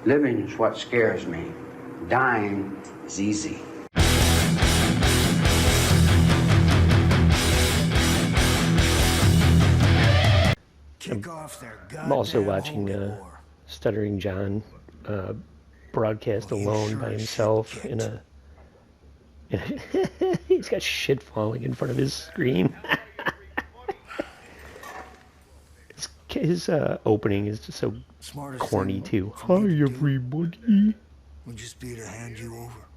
Living is what scares me. Dying is easy. I'm also watching Stuttering John broadcast alone by himself in a... He's got shit falling in front of his screen. His opening is just so corny too. Hi everybody. Would just be to hand you over.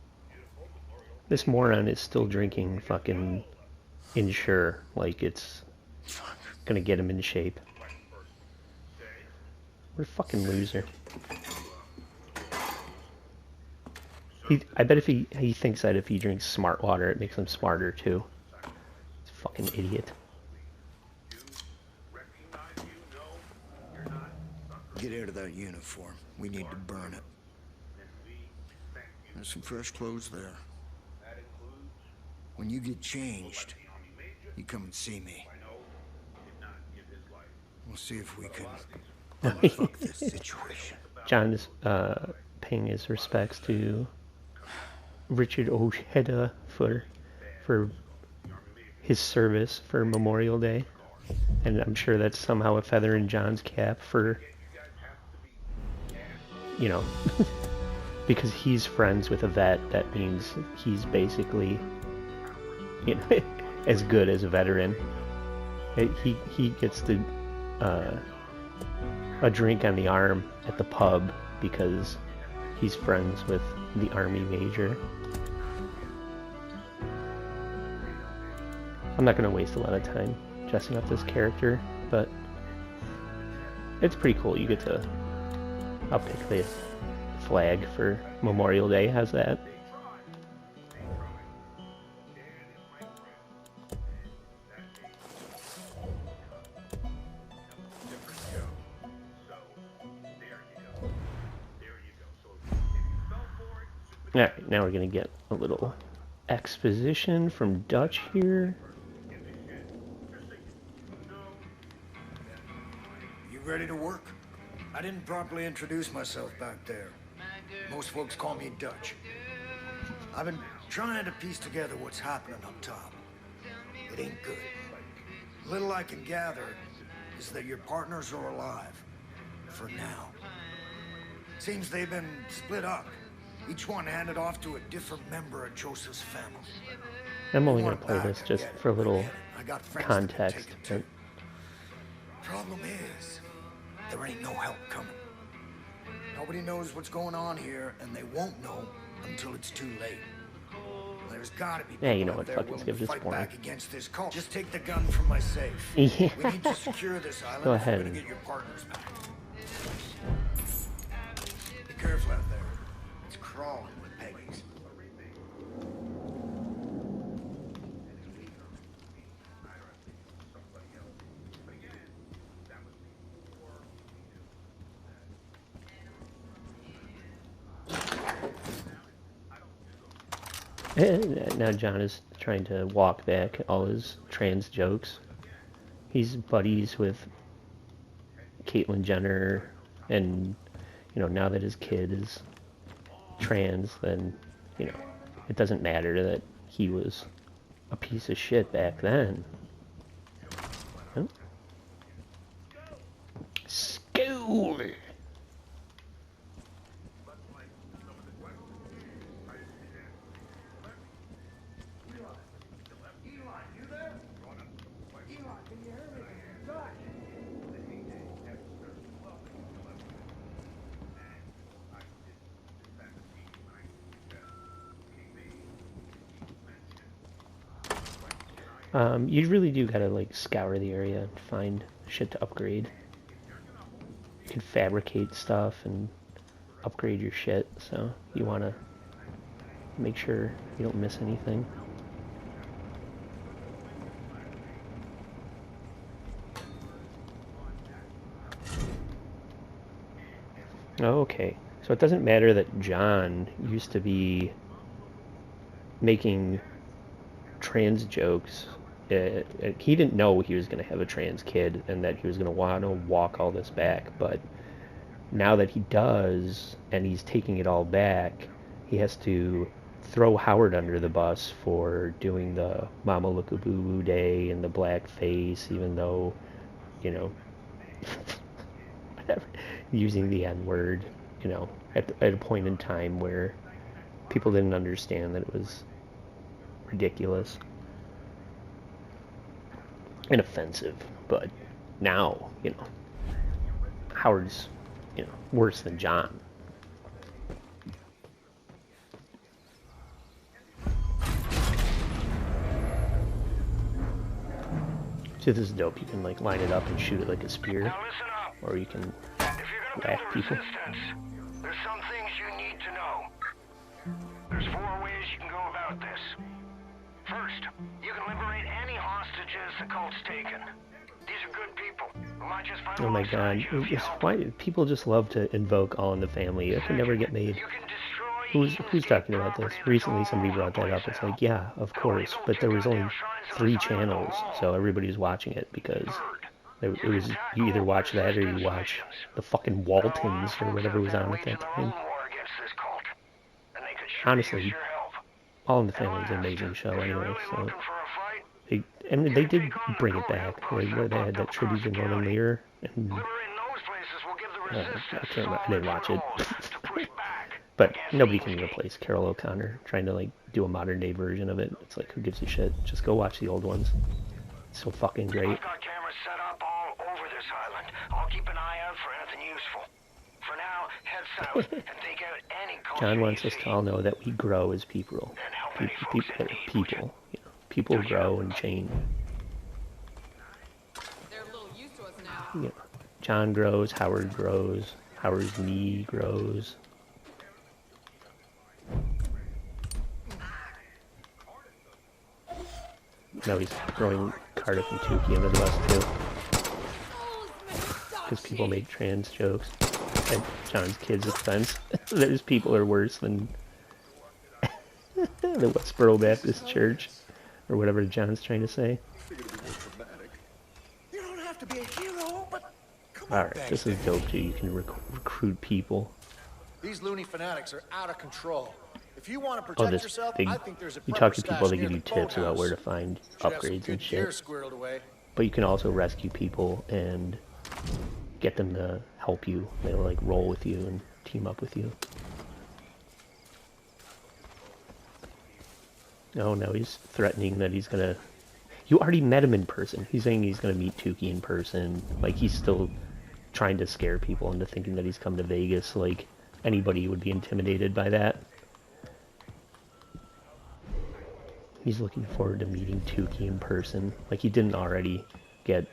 This moron is still drinking fucking Ensure like it's gonna get him in shape. What a fucking loser. I bet if he thinks that if he drinks smart water it makes him smarter too. He's a fucking idiot. Get out of that uniform. We need to burn it. There's some fresh clothes there. When you get changed, you come and see me. We'll see if we can unfuck this situation. John is paying his respects to Richard Ojeda for his service for Memorial Day. And I'm sure that's somehow a feather in John's cap for, you know, because he's friends with a vet, that means he's basically, you know, as good as a veteran. He gets the a drink on the arm at the pub because he's friends with the army major. I'm not going to waste a lot of time dressing up this character, but it's pretty cool. You get to... I'll pick the flag for Memorial Day. How's that? Alright, now we're going to get a little exposition from Dutch here. You ready to work? I didn't properly introduce myself back there. Most folks call me Dutch. I've been trying to piece together what's happening up top. It ain't good. Little I can gather is that your partners are alive. For now. Seems they've been split up. Each one handed off to a different member of Joseph's family. I'm only going to play this just for a little context. Problem is, there ain't no help coming. Nobody knows what's going on here, and they won't know until it's too late. There's gotta be you know what? Fuck it, give this fight point. back against this cult. Just take the gun from my safe. Yeah. We need to secure this island. Go ahead. If we're gonna get your partners back. Be careful out there. It's crawling with Peggies. Now John is trying to walk back all his trans jokes. He's buddies with Caitlyn Jenner, and you know, now that his kid is trans, then you know, it doesn't matter that he was a piece of shit back then. Oh. School. You really do gotta like scour the area and find shit to upgrade. You can fabricate stuff and upgrade your shit, so you wanna make sure you don't miss anything. Okay, so it doesn't matter that John used to be making trans jokes. He didn't know he was going to have a trans kid and that he was going to want to walk all this back, but now that he does, and he's taking it all back, he has to throw Howard under the bus for doing the Mama Look a Boo Boo Day and the black face, even though, you know, whatever, using the N word, you know, at a point in time where people didn't understand that it was ridiculous and offensive. But now, you know, Howard's, you know, worse than John. So this is dope. You can like line it up and shoot it like a spear, or you can whack people. There's some things you need to know. There's 4 ways you can go about this. First, you can liberate any hostages the cult's taken. These are good people who might just fight Oh my god, why people just love to invoke All in the Family? That can never get made. Who's talking about this? Recently somebody brought that up. It's like, yeah, of course, but there was only 3 channels, so everybody was watching it because it was, you either watch that or you watch the fucking Waltons or whatever was on at that time. Honestly, All in the Family is an amazing show anyway, so they did bring it back, where they had that tribute to Norman Lear, and I can't remember, I didn't watch it. But nobody can replace Carol O'Connor trying to like do a modern day version of it. It's like, who gives a shit? Just go watch the old ones. It's so fucking great. I've got cameras set up all over this island. I'll keep an eye out for anything useful. For now, head south and take out any culture. John wants us to all know that we grow as people. People. You know, people grow and change. They're a little used to us now. You know, John grows, Howard grows, Howard's knee grows. Now he's throwing Cardiff and Tukey under the bus too. Because people make trans jokes at John's kids' expense. Those people are worse than the Westboro Baptist Church, or whatever John's trying to say. You don't have to be a hero, but come on. Alright, this is dope too. You can recruit people. These loony fanatics are out of control. If you want to Oh, protect this yourself, thing. I think there's a You talk to prepper people, they stash give near you the tips about where to boathouse. find Should have some upgrades good and gear shit. squirreled away. But you can also rescue people and get them to help you. They'll like roll with you and team up with you. Oh no, he's threatening that he's gonna... You already met him in person. He's saying he's gonna meet Tukey in person. Like, he's still trying to scare people into thinking that he's come to Vegas. Like, anybody would be intimidated by that. He's looking forward to meeting Tukey in person. Like, he didn't already get,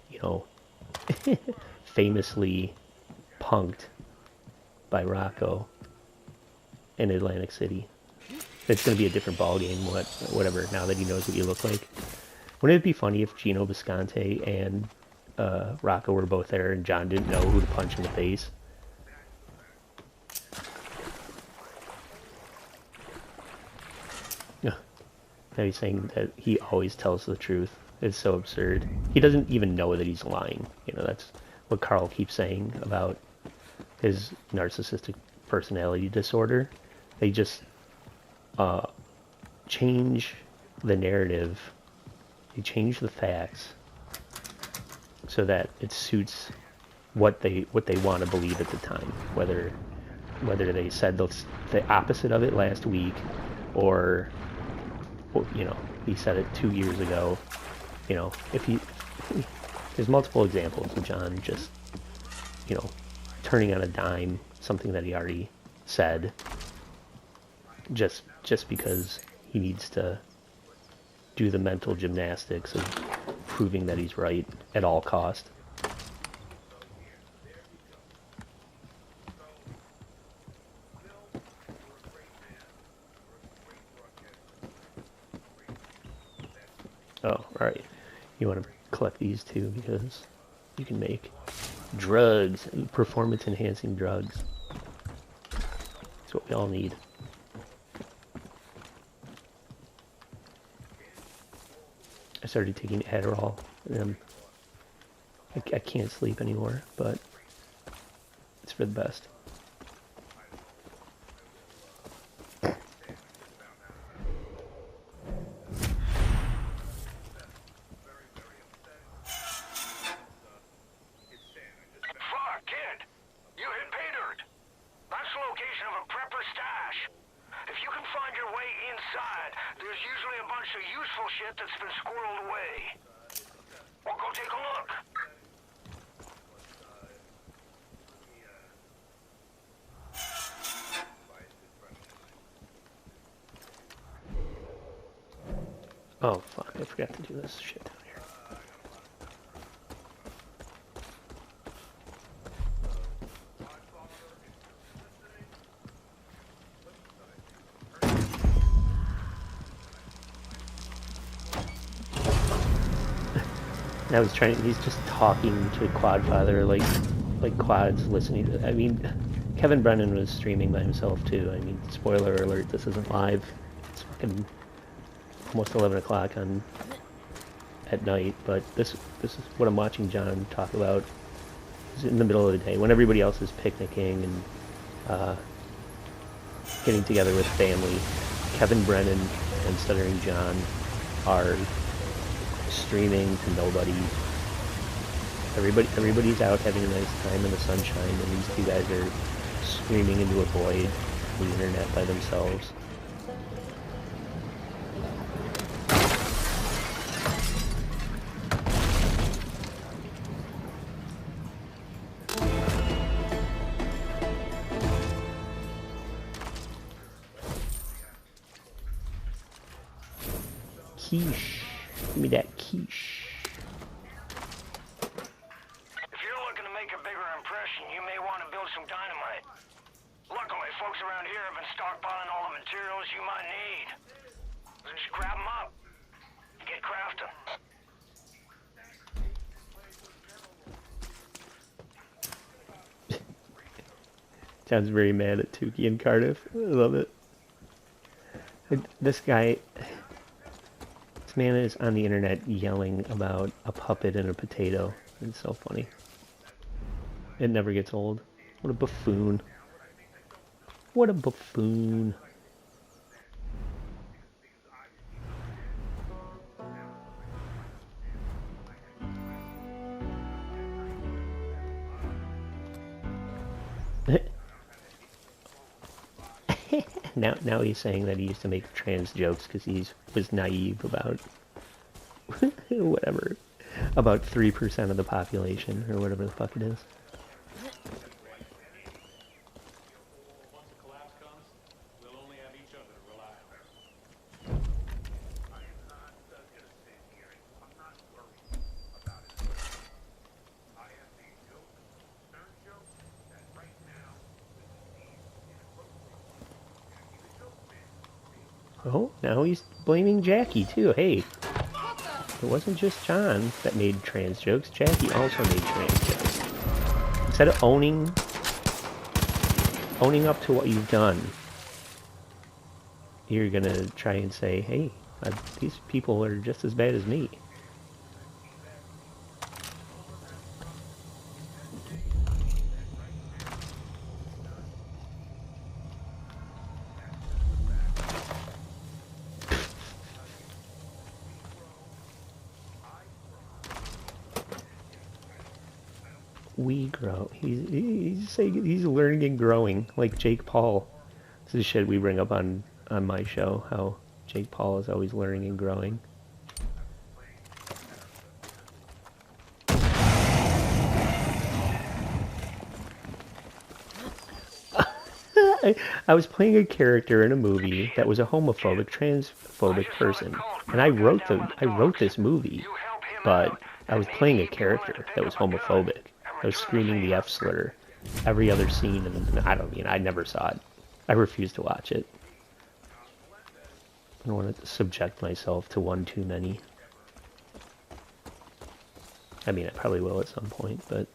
you know, famously punked by Rocco in Atlantic City. It's going to be a different ballgame, whatever, now that he knows what you look like. Wouldn't it be funny if Gino Visconti and Rocco were both there and John didn't know who to punch in the face? Now he's saying that he always tells the truth. It's so absurd. He doesn't even know that he's lying. You know, that's what Carl keeps saying about his narcissistic personality disorder. They just change the narrative. They change the facts so that it suits what they want to believe at the time. Whether they said the opposite of it last week, or you know, he said it 2 years ago. You know, there's multiple examples of John just, you know, turning on a dime something that he already said, just because he needs to do the mental gymnastics of proving that he's right at all cost. Oh, right. You want to collect these too because you can make drugs, performance-enhancing drugs. That's what we all need. I started taking Adderall, and I can't sleep anymore, but it's for the best. Fuck, kid! You hit pay dirt! That's the location of a prepper stash. If you can find your way inside, there's usually a bunch of useful shit that's been squirreled away. Or go take a look. Oh fuck, I forgot to do this shit down here. I was trying. He's just talking to Quadfather, like Quad's listening to. I mean, Kevin Brennan was streaming by himself too. I mean, spoiler alert: this isn't live. It's fucking almost 11 o'clock at night. But this is what I'm watching John talk about. It's in the middle of the day when everybody else is picnicking and getting together with family. Kevin Brennan and Stuttering John are streaming to nobody. Everybody's out having a nice time in the sunshine, and these two guys are screaming into a void on the internet by themselves. Quiche. Give me that quiche. If you're looking to make a bigger impression, you may want to build some dynamite. Luckily, folks around here have been stockpiling all the materials you might need. So just grab them up. Get crafting. Sounds very mad at Tukey and Cardiff. I love it. This guy... This man is on the internet yelling about a puppet and a potato. It's so funny. It never gets old. What a buffoon. What a buffoon. Now he's saying that he used to make trans jokes because he was naive about whatever, about 3% of the population or whatever the fuck it is. Oh, now he's blaming Jackie too. Hey, it wasn't just John that made trans jokes. Jackie also made trans jokes. Instead of owning up to what you've done, you're gonna try and say, hey, these people are just as bad as me. We grow. He's saying he's learning and growing, like Jake Paul. This is shit we bring up on my show, how Jake Paul is always learning and growing. I was playing a character in a movie that was a homophobic, transphobic person, and I wrote this movie, but I was playing a character that was homophobic. I was screaming the F slur every other scene, and I never saw it. I refused to watch it. I don't want to subject myself to one too many. I mean, I probably will at some point, but...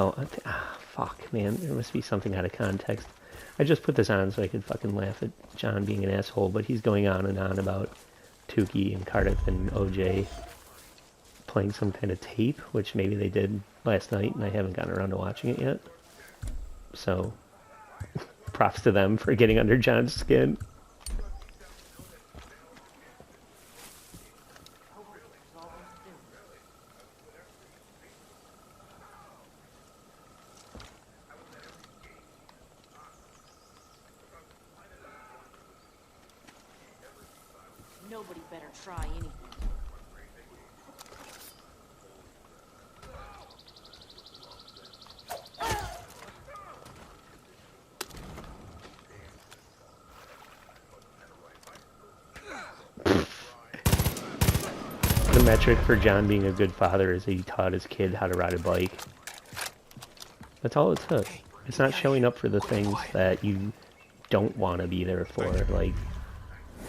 Oh, fuck, man. There must be something out of context. I just put this on so I could fucking laugh at John being an asshole, but he's going on and on about Tukey and Cardiff and OJ playing some kind of tape, which maybe they did last night, and I haven't gotten around to watching it yet. So, props to them for getting under John's skin. Nobody better try anything. The metric for John being a good father is that he taught his kid how to ride a bike. That's all it took. It's not showing up for the things that you don't want to be there for, like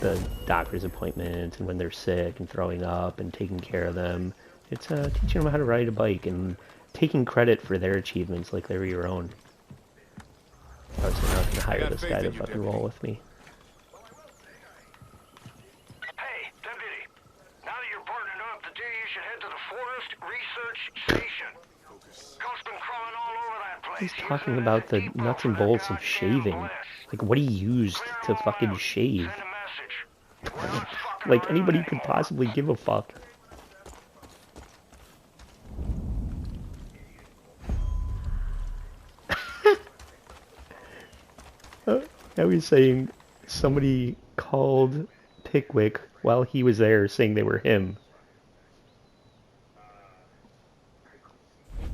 the doctor's appointments and when they're sick and throwing up and taking care of them. It's teaching them how to ride a bike and taking credit for their achievements like they were your own. I was not going to hire this guy to fucking roll with me. Hey, deputy. Now that you're partnered up, today you should head to the Forest Research Station. Coast's been crawling all over that place. He's talking about the nuts and bolts of shaving. Like what he used to fucking shave. Like anybody could possibly give a fuck. Now he's saying somebody called Pickwick while he was there saying they were him.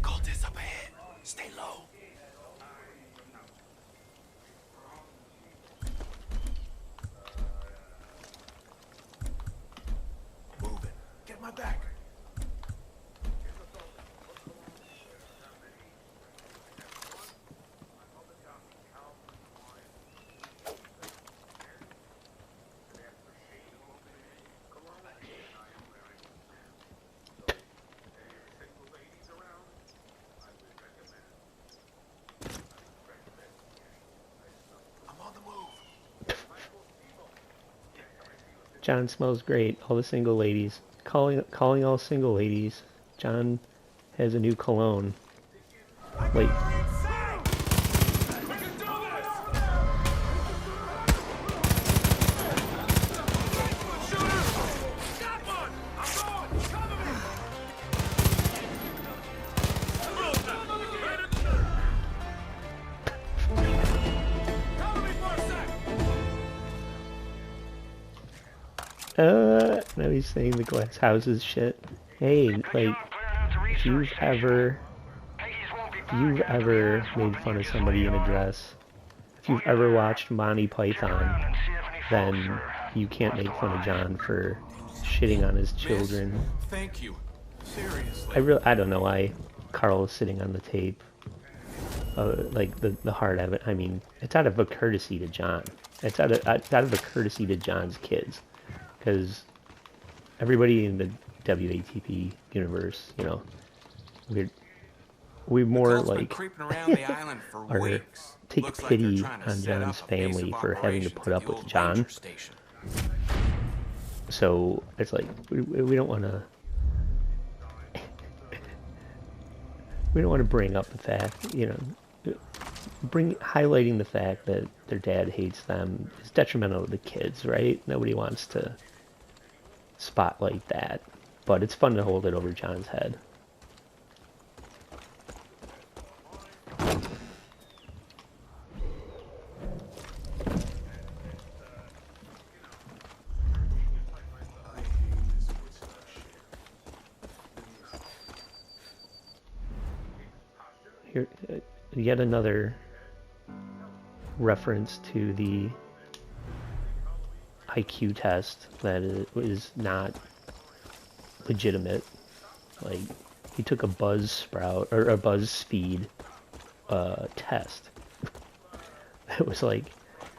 Cultists up ahead. Stay low. Move it. Get my back. John smells great. All the single ladies. Calling all single ladies. John has a new cologne. Wait. Now he's saying the glass houses shit. Hey, like, if you've ever made fun of somebody in a dress, if you've ever watched Monty Python, then you can't make fun of John for shitting on his children. Thank you. Seriously. I don't know why Carl is sitting on the tape. Like the heart of it. I mean, it's out of a courtesy to John. It's out of a courtesy to John's kids. Because everybody in the WATP universe, you know, we're more like or take pity on John's family for having to put up with John. So it's like we don't want to bring up the fact, you know, highlighting the fact that their dad hates them is detrimental to the kids, right? Nobody wants to spotlight that, but it's fun to hold it over John's head. Here, yet another reference to the IQ test that is not legitimate. Like, he took a Buzzsprout or a BuzzFeed test. It was like,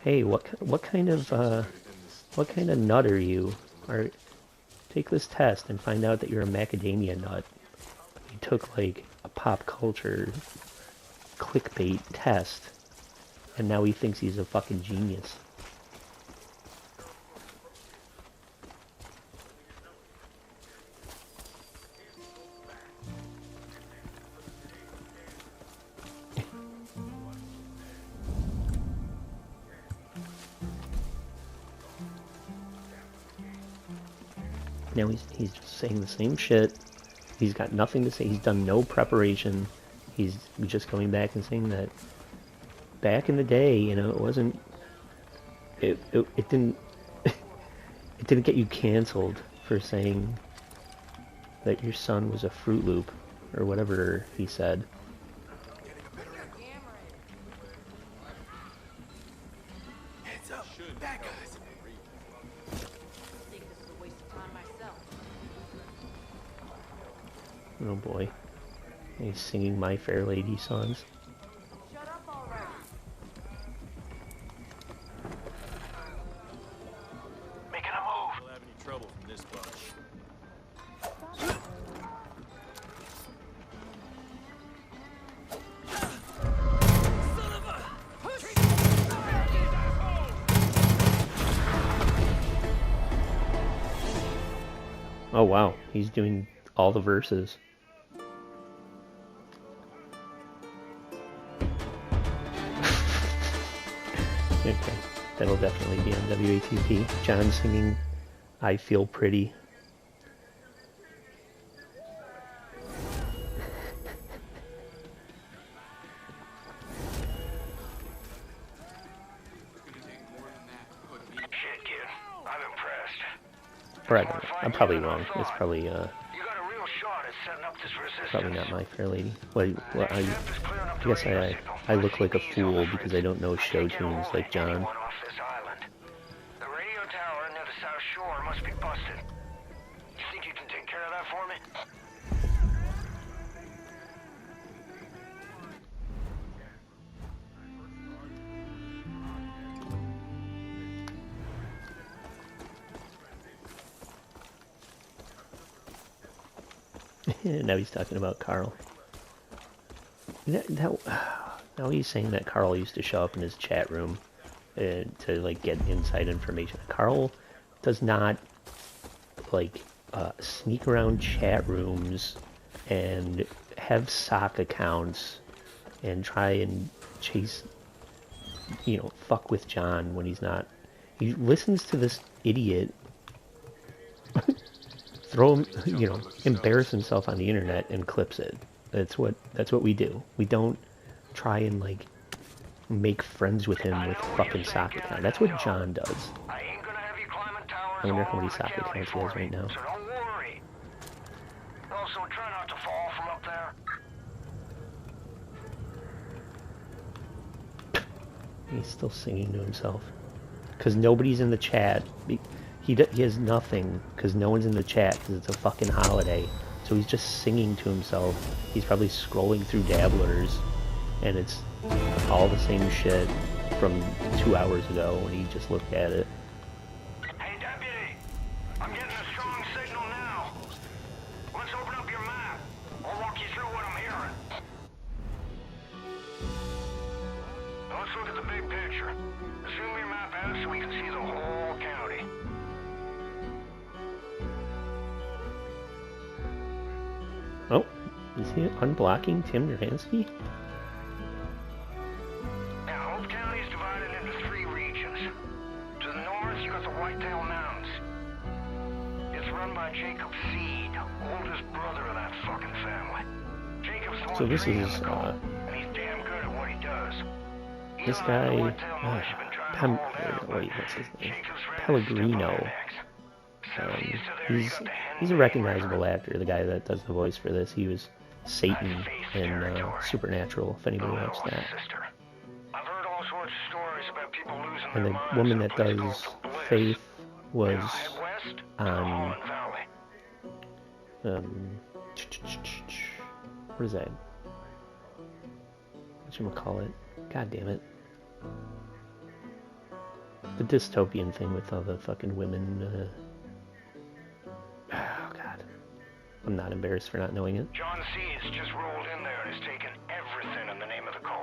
hey, what kind of nut are you? Or take this test and find out that you're a macadamia nut. He took like a pop culture clickbait test, and now he thinks he's a fucking genius. Now he's just saying the same shit. He's got nothing to say. He's done no preparation. He's just going back and saying that back in the day, you know, it wasn't. It didn't. It didn't get you canceled for saying that your son was a Fruit Loop or whatever he said. Heads up. Bad guys. I think this is a waste of time myself. Oh boy. He's singing My Fair Lady songs. Shut up already. Making a move. We'll have any trouble from this bunch. Oh wow, he's doing all the verses. Okay, that'll definitely be on WATP. John singing I Feel Pretty. Shit, kid. I'm impressed. Or I don't know, I'm probably wrong. It's probably You got a real shot at setting up this resistance. probably not My Fair Lady. Well, I Ship is clearing up the guess radio I signal. look like a Ease fool over because it. I don't know show Can't get a tunes hold like of John. anyone off this island. The radio tower near the South Shore must be busted. You think you can take care of that for me? Now he's talking about Carl. Now he's saying that Carl used to show up in his chat room to like get inside information. Carl does not like sneak around chat rooms and have sock accounts and try and chase, you know, fuck with John when he's not. He listens to this idiot throw him, you know, embarrass himself on the internet and clips it. That's what we do. We don't try and like make friends with him with fucking sock account. That's what John does. I ain't gonna have you climbing towers I wonder all how many over the sock county accounts he has for right me, now. so don't worry. Also, try not to fall from up there. He's still singing to himself because nobody's in the chat. He has nothing because no one's in the chat because it's a fucking holiday. So he's just singing to himself. He's probably scrolling through dabblers, and it's all the same shit from 2 hours ago when he just looked at it. Hey, deputy! I'm getting a strong signal now. Let's open up your map. I'll walk you through what I'm hearing. Now let's look at the big picture. Zoom your map out so we can see the whole county. Oh, is he unblocking Tim Durhansky? Now, Hope County is divided into 3 regions. To the north, you got the Whitetail Mountains. It's run by Jacob Seed, oldest brother of that fucking family. Jacob's the one So this training is, the cult, and he's damn good at what he does. This Eli and the guy, Whitetail Militia have been trying to hold out, but wait, what's his name? Jacob's ready to step on Pellegrino. their necks. Southeast of there, you got the He's a Henry recognizable River. actor, the guy that does the voice for this. He was Satan in Supernatural, if anybody watched that. Sister. I've heard all sorts of stories about people losing And their the minds woman in a that place does called the Bliss. Faith was Now head west to the on, Holland Valley. what is that? Whatchamacallit? God damn it. The dystopian thing with all the fucking women, oh god. I'm not embarrassed for not knowing it. John Seeds just rolled in there and has taken everything in the name of the cult.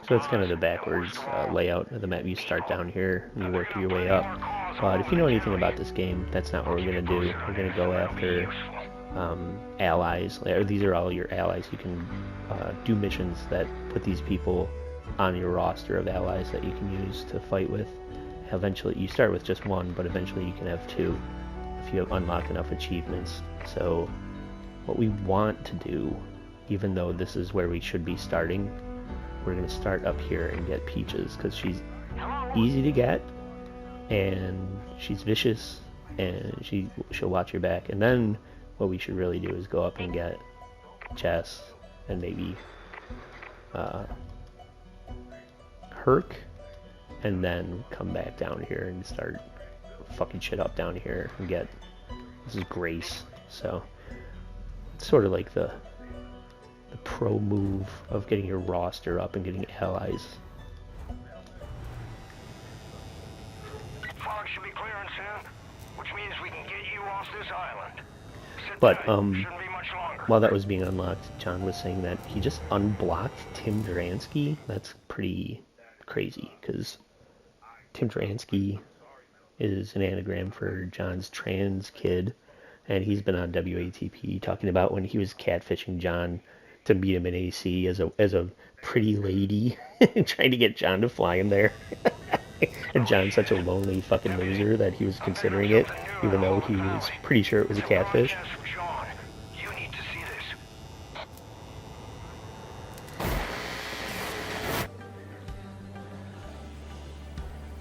So it's kind of the backwards layout of the map. You start down here and you work your way up. But if you know anything about this game, that's not what we're going to do. We're going to go after allies. These are all your allies. You can do missions that put these people on your roster of allies that you can use to fight with. Eventually, you start with just one, but eventually you can have two if you have unlocked enough achievements. So what we want to do, even though this is where we should be starting, we're going to start up here and get Peaches, because she's easy to get, and she's vicious, and she'll watch your back. And then what we should really do is go up and get Jess, and maybe Herc, and then come back down here and start fucking shit up down here and get, this is Grace. So it's sort of like the pro move of getting your roster up and getting allies. Fog should be clearing soon, which means we can get you off this island. But Shouldn't be much longer. while that was being unlocked, John was saying that he just unblocked Tim Duransky. That's pretty crazy, because Tim Duransky is an anagram for John's trans kid, and he's been on WATP talking about when he was catfishing John to meet him in AC as a pretty lady, trying to get John to fly him there. And John's such a lonely fucking loser that he was considering it, even though he was pretty sure it was a catfish. You need to see this.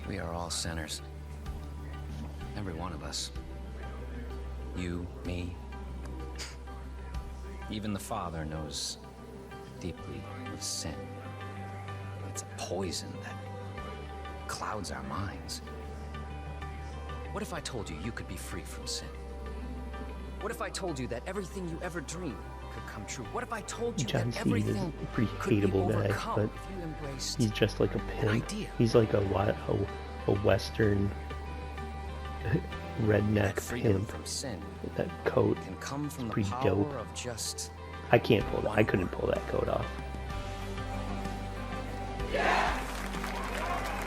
We are all sinners. Every one of us. You, me. Even the Father knows deeply of sin. It's a poison that clouds our minds. What if I told you you could be free from sin? What if I told you that everything you ever dreamed could come true? What if I told you John that Speed is everything a pretty could be hateable guy, overcome but if you embraced he's just like a pimp. idea? He's like a Western redneck Freedom pimp. from sin With that coat, can come from the pretty power dope. of just I can't pull that. I couldn't pull that coat off.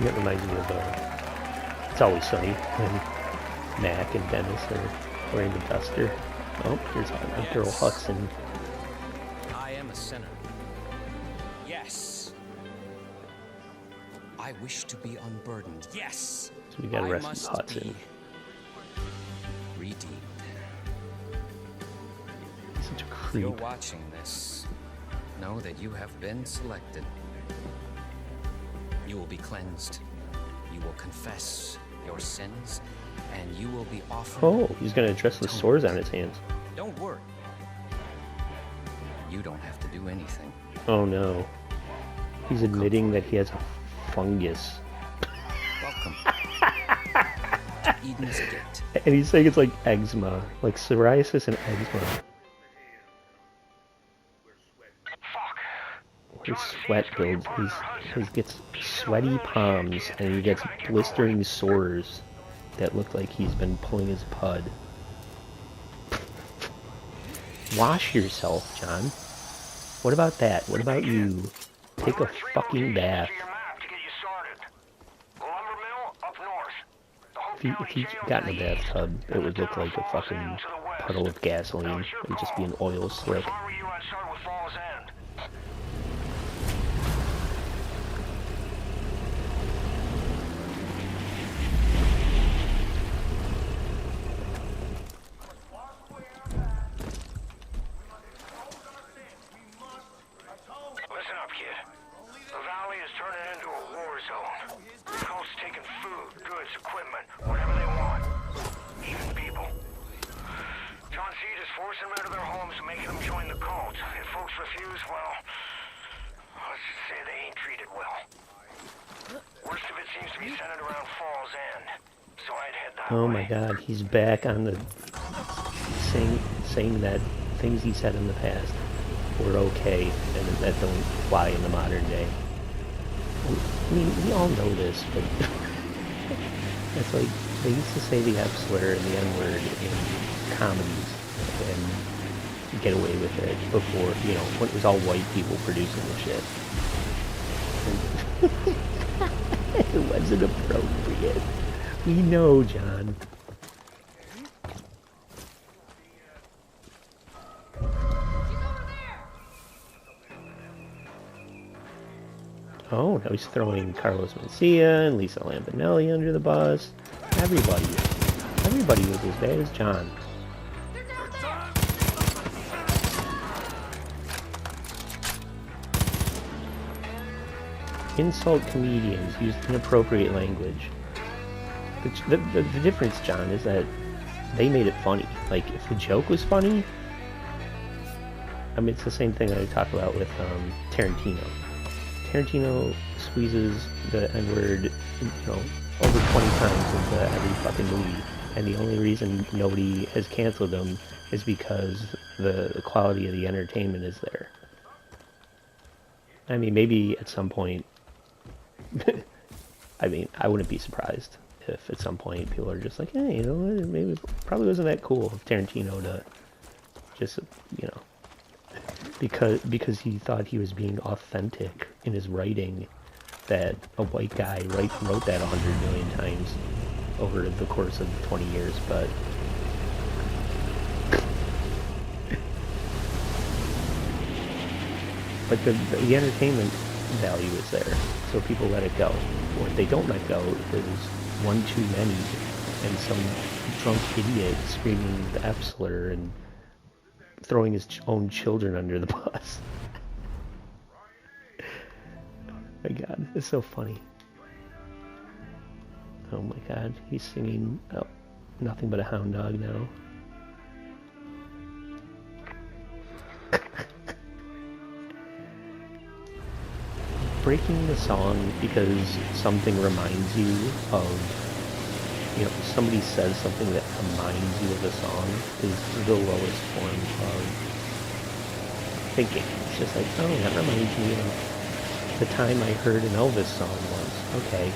That reminds me of It's Always Sunny when Mac and Dennis are wearing the duster. Oh, here's Earl Hudson. I am a sinner. Yes. I wish to be unburdened. Yes. So we gotta I rescue must Hudson. be redeemed. He's such a If you're creep. watching this, know that you have been selected. You will be cleansed. You will confess your sins, and you will be offered. Oh, he's gonna address the sores on his hands. Don't worry. You don't have to do anything. Oh no. He's admitting that he has a fungus. Welcome to Eden's Gate. And he's saying it's like eczema. Like psoriasis and eczema. His sweat builds. He gets sweaty palms and he gets blistering sores that look like he's been pulling his pud. Wash yourself, John. What about that? What about you? Take a fucking bath. If he got in a bathtub, it would look like a fucking puddle of gasoline. It would just be an oil slick. Listen up, kid. The valley is turning into a war zone. The cult's taking food, goods, equipment, whatever they want. Even people. John Seed is forcing them out of their homes and making them join the cult. If folks refuse, well, let's just say they ain't treated well. Worst of it seems to be centered around Falls End. So I'd head that way. Oh my god, he's back on the saying that things he said in the past were okay and that don't fly in the modern day. I mean, we all know this, but it's like they used to say the F slur and the N word in comedies and get away with it before, you know, when it was all white people producing the shit. And It wasn't appropriate. We know, John. Oh, now he's throwing Carlos Mencia and Lisa Lampanelli under the bus. Everybody. Everybody was as bad as John. Insult comedians, use inappropriate language. The difference, John, is that they made it funny. Like, if the joke was funny, I mean, it's the same thing that I talk about with Tarantino. Tarantino squeezes the N-word, you know, over 20 times into every fucking movie, and the only reason nobody has canceled him is because the quality of the entertainment is there. I mean, maybe at some point, I mean, I wouldn't be surprised if at some point people are just like, hey, you know, maybe it probably wasn't that cool of Tarantino to just, you know, because he thought he was being authentic in his writing, that a white guy wrote that 100 million times over the course of 20 years, but the entertainment value is there, so people let it go. What they don't let go is one too many and some drunk idiot screaming the F slur and throwing his own children under the bus. My God, it's so funny. Oh my God, he's singing Nothing But a Hound Dog now. Breaking the song because something reminds you of, you know, somebody says something that reminds you of the song is the lowest form of thinking. It's just like, oh, that reminds me of the time I heard an Elvis song once. Okay.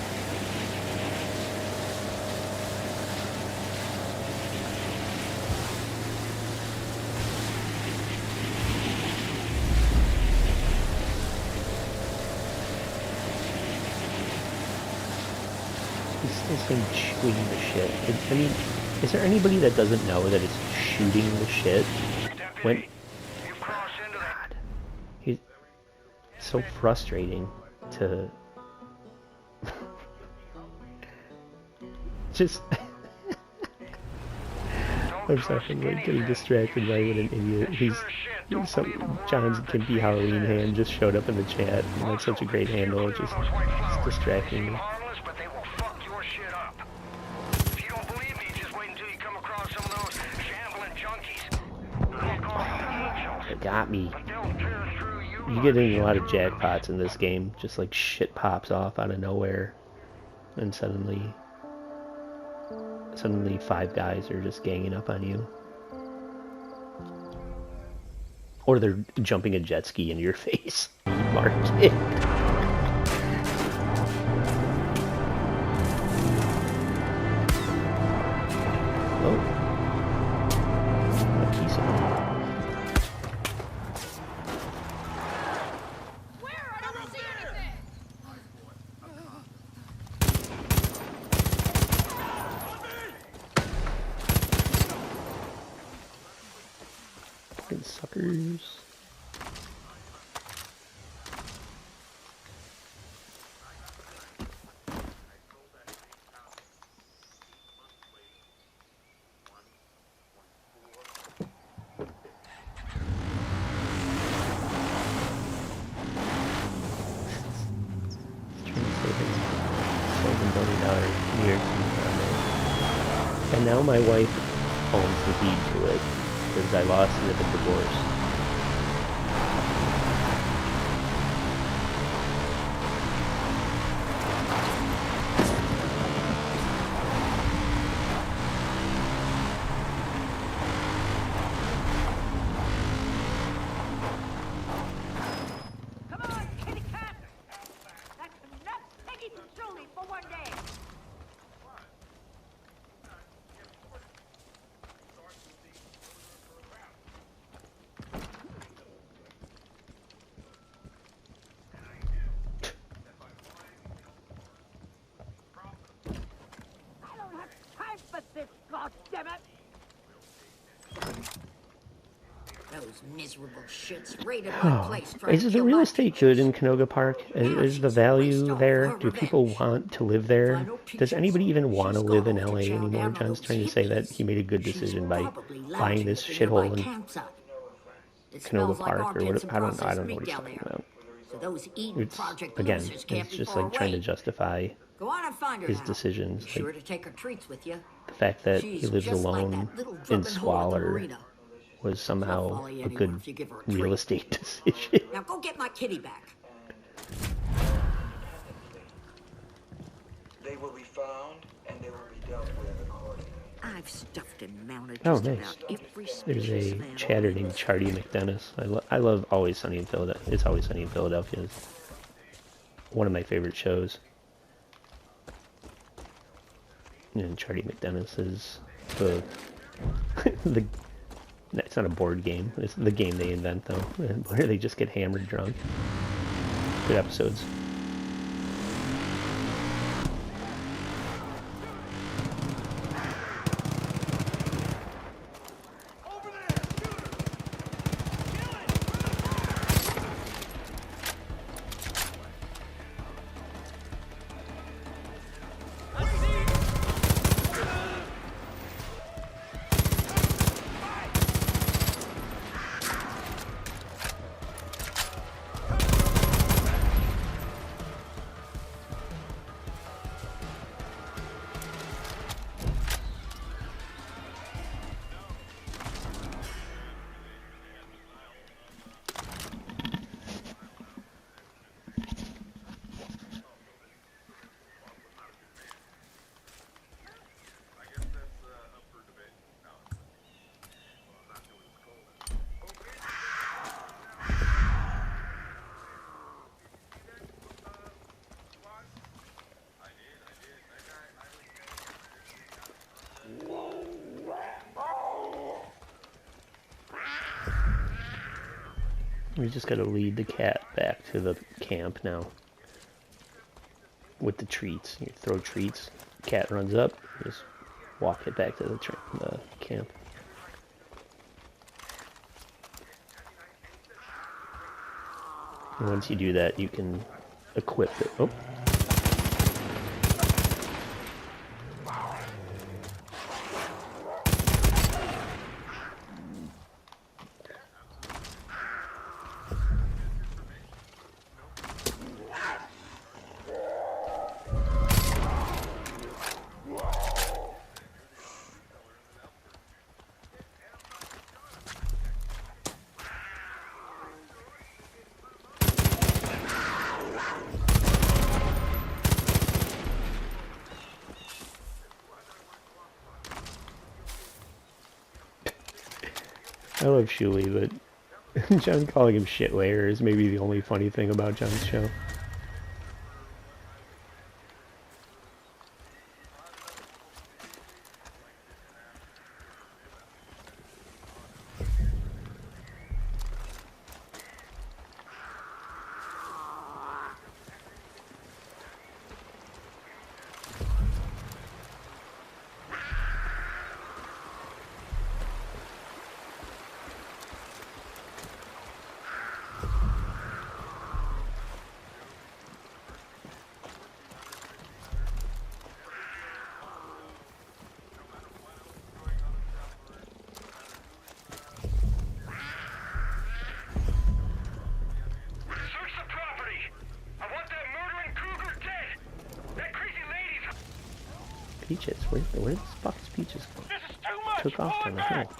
He's still saying shooting the shit. I mean, is there anybody that doesn't know that it's shooting the shit? When... God. He's so frustrating to... just... I'm sorry, I'm like getting distracted by what an idiot. He's John's Gimpy Halloween hand just showed up in the chat, and that's such a great handle. It's distracting me. It got me. You get in a lot of jackpots in this game. Just like shit pops off out of nowhere, and suddenly 5 guys are just ganging up on you. Or they're jumping a jet ski into your face. Mark it. Oh. A piece of it. Fucking suckers. And now my wife owns the deed to it, because I lost it at the divorce. Come on, kitty cat! That's enough piggy patchouli for one day! this, goddammit! Those miserable shits raided my place trying to Is the kill real my estate peaches. good in Canoga Park? Is the value there? Do people want to live there? Does anybody even want to live in LA anymore? John's trying to say that he made a good decision by buying this shithole in Canoga Park or what? I don't know what he's talking about. So those Eden It's Project again, losers can't it's be just far like trying to away. justify Go on and find her his now. decisions. Be sure Like to take her treats with you. the fact that She's he lives just like alone that little in dripping hole at the squalor marina. was She'll somehow follow you a anywhere good if you give her a real treat. estate decision. Now go get my kitty back. They will be found and they will be dealt with accordingly. I've stuffed and mounted Oh, just nice. about every There's species a of animal chatter in named this Charlie McDennis. I love Always Sunny in Philadelphia. It's Always Sunny in Philadelphia. It's one of my favorite shows. And Charlie McDennis is the the. It's not a board game. It's the game they invent though, where they just get hammered drunk. Good episodes. We just gotta lead the cat back to the camp now. With the treats. You throw treats, cat runs up, just walk it back to the camp. And once you do that, you can equip it. Oh. I love Shuli, but John calling him shitware is maybe the only funny thing about John's show. Peaches, where the fuck is Peaches? Took off on the hill.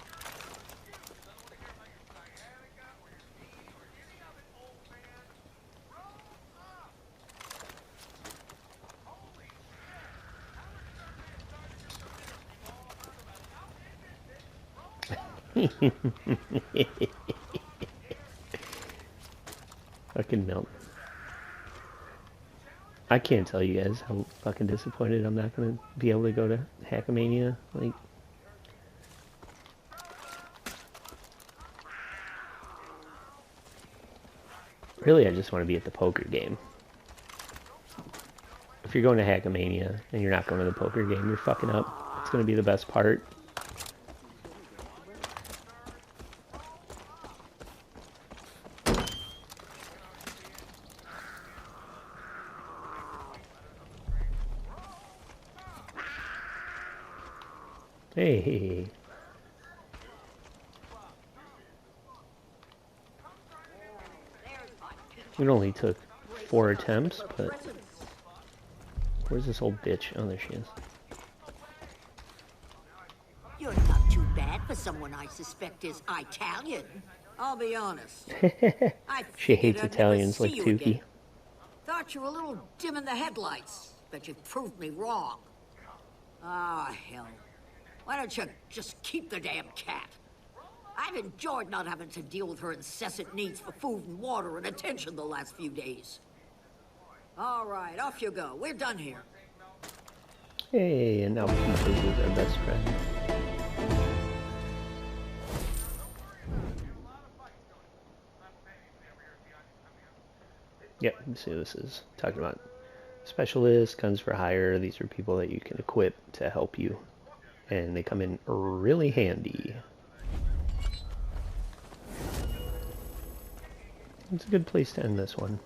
Fucking melt. I can't tell you guys how fucking disappointed I'm not gonna be able to go to Hackamania. Like, really, I just want to be at the poker game. If you're going to Hackamania and you're not going to the poker game, you're fucking up. That's going to be the best part. Hey. It only took 4 attempts, but where's this old bitch? Oh, there she is. You're not too bad for someone I suspect is Italian. I'll be honest. She hates Italians like Tukey. Thought you were a little dim in the headlights, but you've proved me wrong. Ah, hell. Why don't you just keep the damn cat? I've enjoyed not having to deal with her incessant needs for food and water and attention the last few days. All right, off you go. We're done here. Hey, and now we can play with our best friend. Yep, so this is talking about specialists, guns for hire. These are people that you can equip to help you, and they come in really handy. It's a good place to end this one.